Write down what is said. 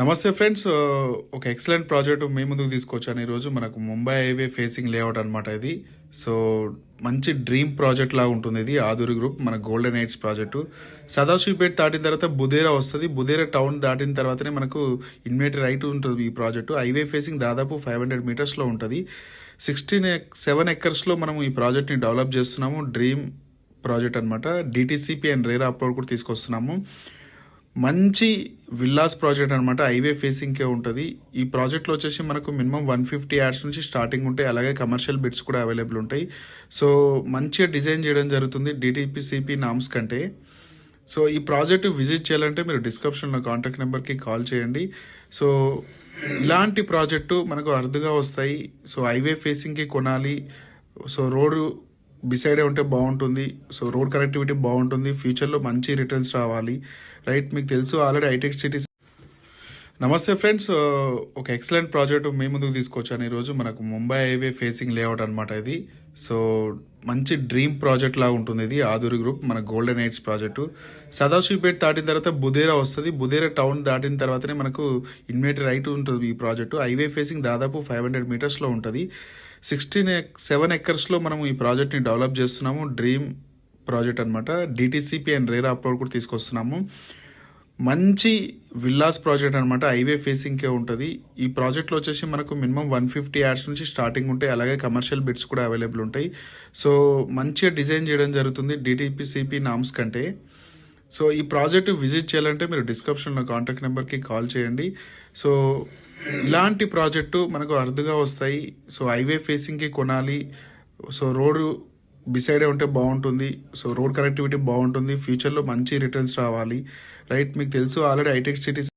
నమస్తే ఫ్రెండ్స్. ఒక excellent project మీ ముందుకు తీసుకొచ్చాను ఈరోజు. మనకు ముంబై హైవే ఫేసింగ్ లేఅవుట్ అనమాట ఇది. సో మంచి డ్రీమ్ ప్రాజెక్ట్ లాగా ఉంటుంది ఇది. ఆదూరి గ్రూప్ మన గోల్డెన్ ఎయిడ్స్ ప్రాజెక్టు. సదాశివపేట్ దాటిన తర్వాత బుదేరా వస్తుంది. బుదేరా టౌన్ దాటిన తర్వాతనే మనకు ఇన్వేటర్ రైట్ ఉంటుంది ఈ ప్రాజెక్టు. హైవే ఫేసింగ్ దాదాపు 500 మీటర్స్లో ఉంటుంది. 7 ఎకర్స్లో మనం ఈ ప్రాజెక్ట్ని డెవలప్ చేస్తున్నాము. డ్రీమ్ ప్రాజెక్ట్ అనమాట. డిటిసిపి అండ్ రేరా అప్లోడ్ కూడా తీసుకొస్తున్నాము. మంచి విల్లాస్ ప్రాజెక్ట్ అనమాట. హైవే ఫేసింగ్కే ఉంటుంది. ఈ ప్రాజెక్ట్లో వచ్చేసి మనకు మినిమం 150 యాడ్స్ నుంచి స్టార్టింగ్ ఉంటాయి. అలాగే కమర్షియల్ బిడ్స్ కూడా అవైలబుల్ ఉంటాయి. సో మంచిగా డిజైన్ చేయడం జరుగుతుంది డిటిపిసిపి నామ్స్ కంటే. సో ఈ ప్రాజెక్ట్ విజిట్ చేయాలంటే మీరు డిస్క్రిప్షన్లో కాంటాక్ట్ నెంబర్కి కాల్ చేయండి. సో ఇలాంటి ప్రాజెక్టు మనకు అరుదుగా వస్తాయి. సో హైవే ఫేసింగ్కి కొనాలి. సో రోడ్డు బిసైడే ఉంటే బాగుంటుంది. సో రోడ్ కనెక్టివిటీ బాగుంటుంది. ఫ్యూచర్లో మంచి రిటర్న్స్ రావాలి. రైట్, మీకు తెలుసు ఆల్రెడీ హైటెక్ సిటీస్. నమస్తే ఫ్రెండ్స్. ఒక ఎక్సలెంట్ ప్రాజెక్ట్ మీ ముందుకు తీసుకొచ్చాను ఈరోజు. మనకు ముంబై హైవే ఫేసింగ్ లేఅవుట్ అనమాట ఇది. సో మంచి డ్రీమ్ ప్రాజెక్ట్ లాగా ఉంటుంది ఇది. ఆదూరి గ్రూప్ మన గోల్డెన్ ఎయిడ్స్ ప్రాజెక్టు. సదాశివపేట్ దాటిన తర్వాత బుదేరా వస్తుంది. బుదేరా టౌన్ దాటిన తర్వాతనే మనకు ఇన్వేటర్ రైట్ ఉంటుంది ఈ ప్రాజెక్టు. హైవే ఫేసింగ్ దాదాపు 500 మీటర్స్లో ఉంటుంది. 7 ఎకర్స్లో మనం ఈ ప్రాజెక్ట్ని డెవలప్ చేస్తున్నాము. డ్రీమ్ ప్రాజెక్ట్ అనమాట. డిటిసిపి అండ్ రేరా అప్లోడ్ కూడా తీసుకొస్తున్నాము. మంచి విల్లాస్ ప్రాజెక్ట్ అనమాట. హైవే ఫేసింగ్కే ఉంటుంది. ఈ ప్రాజెక్ట్లో వచ్చేసి మనకు మినిమం 150 యాడ్స్ నుంచి స్టార్టింగ్ ఉంటాయి. అలాగే కమర్షియల్ బిడ్స్ కూడా అవైలబుల్ ఉంటాయి. సో మంచిగా డిజైన్ చేయడం జరుగుతుంది డిటిపిసిపి నామ్స్ కంటే. సో ఈ ప్రాజెక్ట్ విజిట్ చేయాలంటే మీరు డిస్క్రిప్షన్లో కాంటాక్ట్ నెంబర్కి కాల్ చేయండి. సో ఇలాంటి ప్రాజెక్టు మనకు అరుదుగా వస్తాయి. సో హైవే ఫేసింగ్కి కొనాలి. సో రోడ్డు బిసైడే ఉంటే బాగుంటుంది. సో రోడ్ కనెక్టివిటీ బాగుంటుంది. ఫ్యూచర్లో మంచి రిటర్న్స్ రావాలి. రైట్, మీకు తెలుసు ఆల్రెడీ హైటెక్ సిటీస్